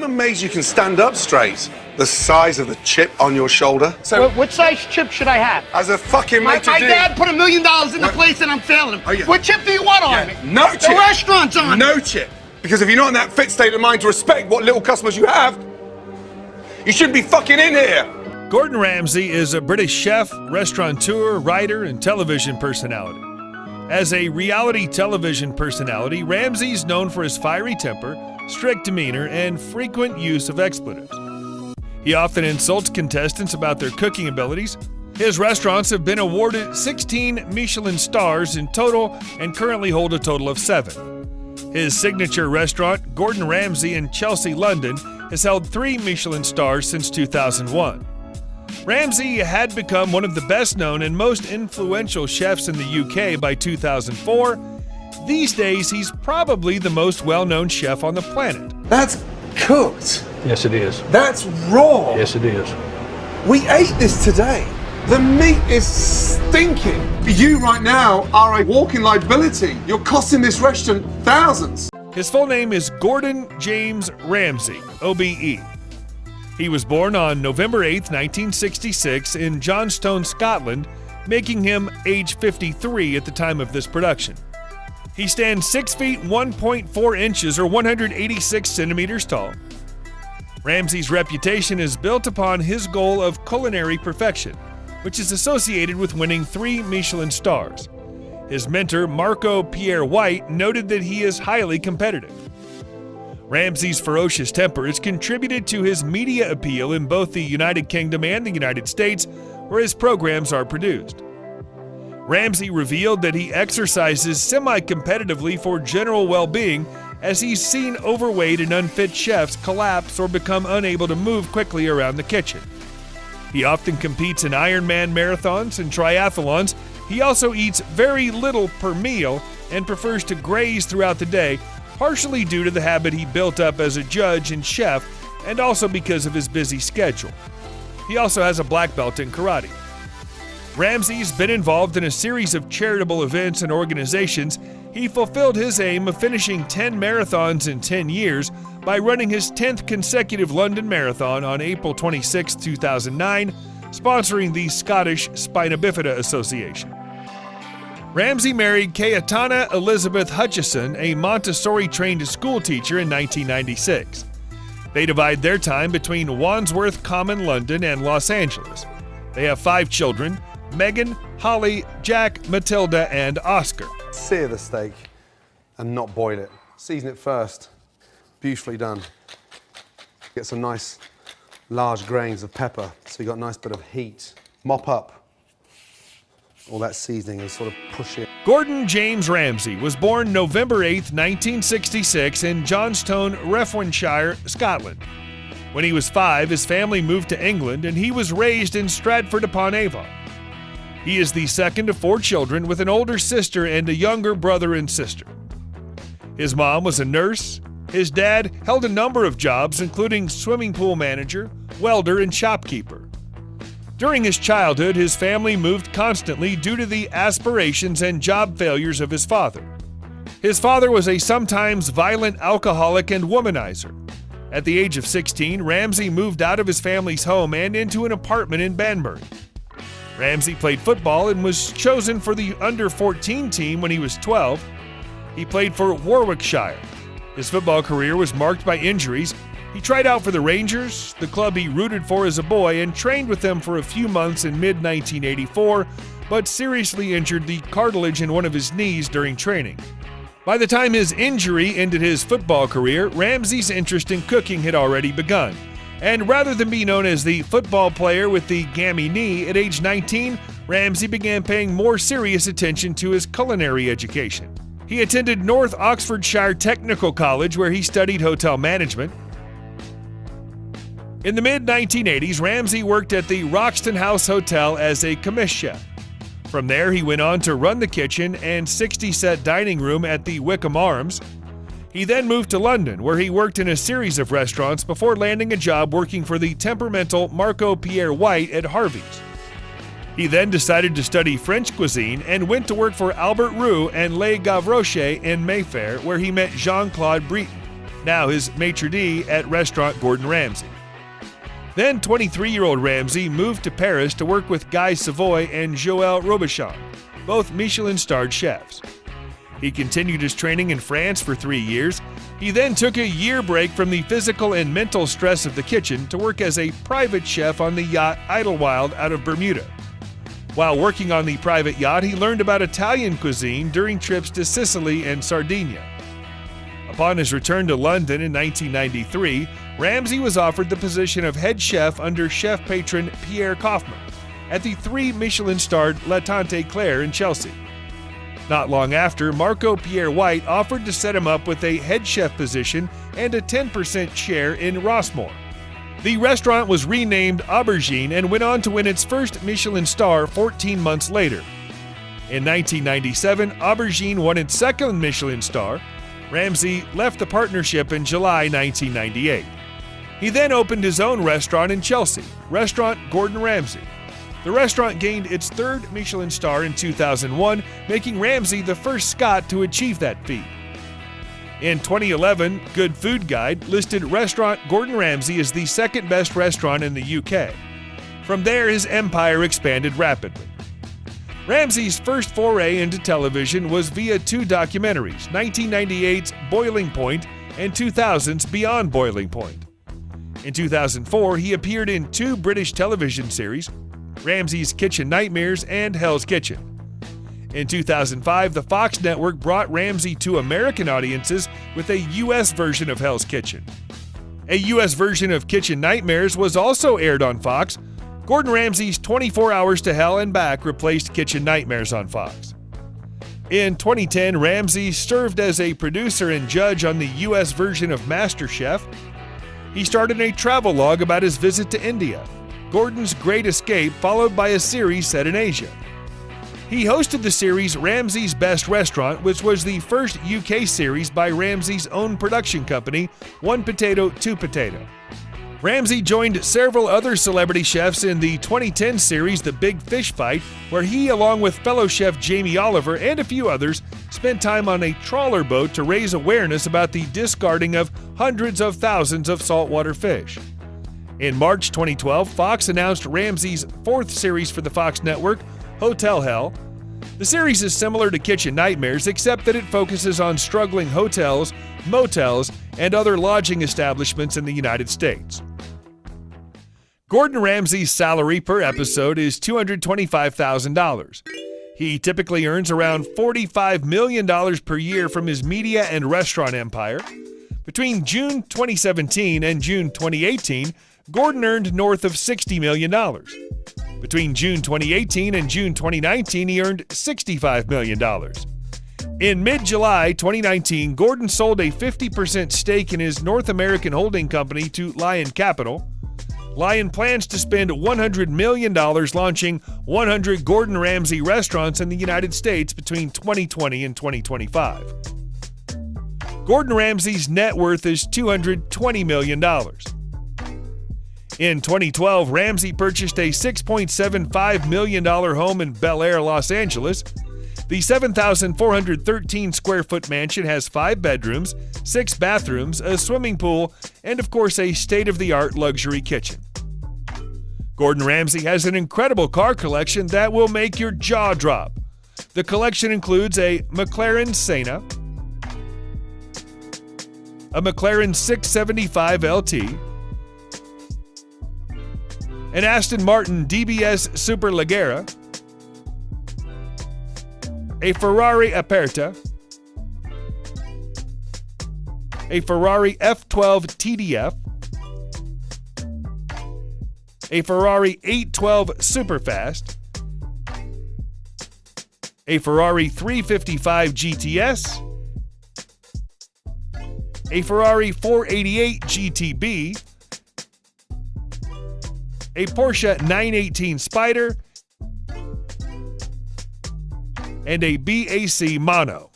amazed you can stand up straight. The size of the chip on your shoulder. So, what size chip should I have? As a fucking My maitre d'. dad put $1 million in the place and I'm failing him. Oh, yeah. What chip do you want on me? No chip. The restaurant's on. No chip. Because if you're not in that fit state of mind to respect what little customers you have, you shouldn't be fucking in here. Gordon Ramsay is a British chef, restaurateur, writer, and television personality. As a reality television personality, Ramsay's known for his fiery temper, strict demeanor, and frequent use of expletives. He often insults contestants about their cooking abilities. His restaurants have been awarded 16 Michelin stars in total and currently hold a total of 7. His signature restaurant, Gordon Ramsay in Chelsea, London, has held 3 Michelin stars since 2001. Ramsay had become one of the best-known and most influential chefs in the UK by 2004. These days, he's probably the most well-known chef on the planet. That's cooked. Yes, it is. That's raw. Yes, it is. We ate this today. The meat is stinking. You right now are a walking liability. You're costing this restaurant thousands. His full name is Gordon James Ramsay, OBE. He was born on November 8, 1966 in Johnstone, Scotland, making him age 53 at the time of this production. He stands 6 feet 1.4 inches or 186 centimeters tall. Ramsay's reputation is built upon his goal of culinary perfection, which is associated with winning 3 Michelin stars. His mentor, Marco Pierre White, noted that he is highly competitive. Ramsay's ferocious temper has contributed to his media appeal in both the United Kingdom and the United States, where his programs are produced. Ramsay revealed that he exercises semi-competitively for general well-being, as he's seen overweight and unfit chefs collapse or become unable to move quickly around the kitchen. He often competes in Ironman marathons and triathlons. He also eats very little per meal and prefers to graze throughout the day, partially due to the habit he built up as a judge and chef, and also because of his busy schedule. He also has a black belt in karate. Ramsay's been involved in a series of charitable events and organizations. He fulfilled his aim of finishing 10 marathons in 10 years by running his 10th consecutive London Marathon on April 26, 2009, sponsoring the Scottish Spina Bifida Association. Ramsay married Cayetana Elizabeth Hutchison, a Montessori-trained schoolteacher, in 1996. They divide their time between Wandsworth Common, London, and Los Angeles. They have 5 children: Megan, Holly, Jack, Matilda, and Oscar. Sear the steak and not boil it. Season it first. Beautifully done. Get some nice large grains of pepper so you got a nice bit of heat. Mop up all that seasoning and sort of push it. Gordon James Ramsay was born November 8, 1966 in Johnstone, Renfrewshire, Scotland. When he was 5, his family moved to England and he was raised in Stratford-upon-Avon. He is the second of 4 children with an older sister and a younger brother and sister. His mom was a nurse. His dad held a number of jobs, including swimming pool manager, welder, and shopkeeper. During his childhood, his family moved constantly due to the aspirations and job failures of his father. His father was a sometimes violent alcoholic and womanizer. At the age of 16, Ramsay moved out of his family's home and into an apartment in Banbury. Ramsay played football and was chosen for the under-14 team when he was 12. He played for Warwickshire. His football career was marked by injuries. He tried out for the Rangers, the club he rooted for as a boy, and trained with them for a few months in mid-1984, but seriously injured the cartilage in one of his knees during training. By the time his injury ended his football career, Ramsay's interest in cooking had already begun. And rather than be known as the football player with the gammy knee, at age 19, Ramsay began paying more serious attention to his culinary education. He attended North Oxfordshire Technical College, where he studied hotel management. In the mid-1980s, Ramsay worked at the Roxton House Hotel as a commis chef. From there, he went on to run the kitchen and 60-set dining room at the Wickham Arms. He then moved to London, where he worked in a series of restaurants before landing a job working for the temperamental Marco Pierre White at Harvey's. He then decided to study French cuisine and went to work for Albert Roux and Les Gavroches in Mayfair, where he met Jean-Claude Breton. now his maitre d' at restaurant Gordon Ramsay. Then 23-year-old Ramsey moved to Paris to work with Guy Savoy and Joël Robuchon, both Michelin-starred chefs. He continued his training in France for 3 years. He then took a year break from the physical and mental stress of the kitchen to work as a private chef on the yacht Idlewild out of Bermuda. While working on the private yacht, he learned about Italian cuisine during trips to Sicily and Sardinia. Upon his return to London in 1993, Ramsey was offered the position of head chef under chef patron Pierre Kaufmann at the 3 Michelin-starred La Tante Claire in Chelsea. Not long after, Marco Pierre White offered to set him up with a head chef position and a 10% share in Rossmore. The restaurant was renamed Aubergine and went on to win its first Michelin star 14 months later. In 1997, Aubergine won its second Michelin star. Ramsey left the partnership in July 1998. He then opened his own restaurant in Chelsea, Restaurant Gordon Ramsay. The restaurant gained its 3rd Michelin star in 2001, making Ramsey the first Scot to achieve that feat. In 2011, Good Food Guide listed Restaurant Gordon Ramsay as the 2nd best restaurant in the UK. From there, his empire expanded rapidly. Ramsey's first foray into television was via 2 documentaries, 1998's Boiling Point and 2000's Beyond Boiling Point. In 2004, he appeared in 2 British television series, Ramsey's Kitchen Nightmares and Hell's Kitchen. In 2005, the Fox network brought Ramsey to American audiences with a U.S. version of Hell's Kitchen. A U.S. version of Kitchen Nightmares was also aired on Fox. Gordon Ramsay's 24 Hours to Hell and Back replaced Kitchen Nightmares on Fox. In 2010, Ramsey served as a producer and judge on the U.S. version of MasterChef. He started a travel log about his visit to India, Gordon's Great Escape, followed by a series set in Asia. He hosted the series Ramsey's Best Restaurant, which was the first UK series by Ramsey's own production company, One Potato, Two Potato. Ramsey joined several other celebrity chefs in the 2010 series The Big Fish Fight, where he, along with fellow chef Jamie Oliver and a few others, spent time on a trawler boat to raise awareness about the discarding of hundreds of thousands of saltwater fish. In March 2012, Fox announced Ramsey's 4th series for the Fox network, Hotel Hell. The series is similar to Kitchen Nightmares, except that it focuses on struggling hotels, motels, and other lodging establishments in the United States. Gordon Ramsay's salary per episode is $225,000. He typically earns around $45 million per year from his media and restaurant empire. Between June 2017 and June 2018, Gordon earned north of $60 million. Between June 2018 and June 2019, he earned $65 million. In mid-July 2019, Gordon sold a 50% stake in his North American holding company to Lion Capital. Lion plans to spend $100 million launching 100 Gordon Ramsay restaurants in the United States between 2020 and 2025. Gordon Ramsay's net worth is $220 million. In 2012, Ramsey purchased a $6.75 million home in Bel Air, Los Angeles. The 7,413 square foot mansion has 5 bedrooms, 6 bathrooms, a swimming pool, and of course a state-of-the-art luxury kitchen. Gordon Ramsay has an incredible car collection that will make your jaw drop. The collection includes a McLaren Senna, a McLaren 675 LT, an Aston Martin DBS Superleggera, a Ferrari Aperta, a Ferrari F12 TDF, a Ferrari 812 Superfast, a Ferrari 355 GTS, a Ferrari 488 GTB, a Porsche 918 Spyder, and a BAC Mono.